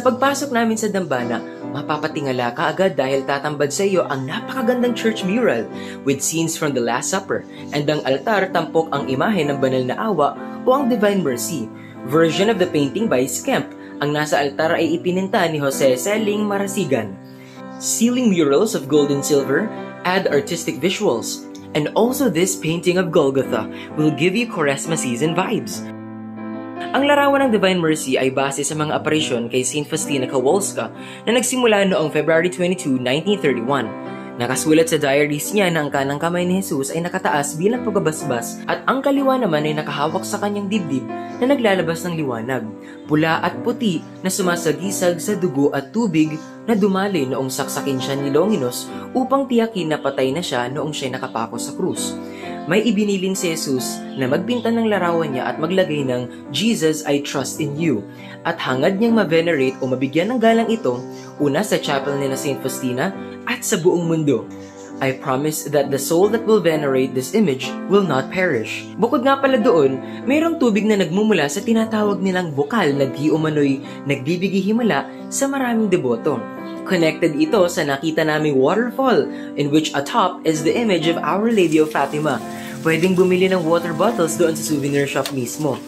pagpasok namin sa dambana, mapapatingala ka agad dahil tatambad sa iyo ang napakagandang church mural with scenes from the Last Supper, and ang altar tampok ang imahe ng banal na awa o ang Divine Mercy. Version of the painting by Skemp. Ang nasa altar ay ipininta ni Jose Seling Marasigan. Ceiling murals of gold and silver add artistic visuals. And also this painting of Golgotha will give you Quaresma season vibes. Ang larawan ng Divine Mercy ay base sa mga aparisyon kay Saint Faustina Kowalska na nagsimula noong February 22, 1931. Nakasulat sa diaries niya na ang kanang kamay ni Jesus ay nakataas bilang pagbabasbas at ang kaliwa naman ay nakahawak sa kanyang dibdib na naglalabas ng liwanag, pula at puti na sumasagisag sa dugo at tubig na dumali noong saksakin siya ni Longinos upang tiyakin na patay na siya noong siya'y nakapako sa krus. May ibinilin si Jesus na magbinta ng larawan niya at maglagay ng Jesus, I trust in you, at hangad niyang ma-venerate o mabigyan ng galang ito una sa chapel ni na Saint Faustina at sa buong mundo. I promise that the soul that will venerate this image will not perish. Bukod nga pala doon, mayroong tubig na nagmumula sa tinatawag nilang bukal na di umano'y nagbibigay himala sa maraming deboto. Connected ito sa nakita naming waterfall in which atop is the image of Our Lady of Fatima. Pwedeng bumili ng water bottles doon sa souvenir shop mismo.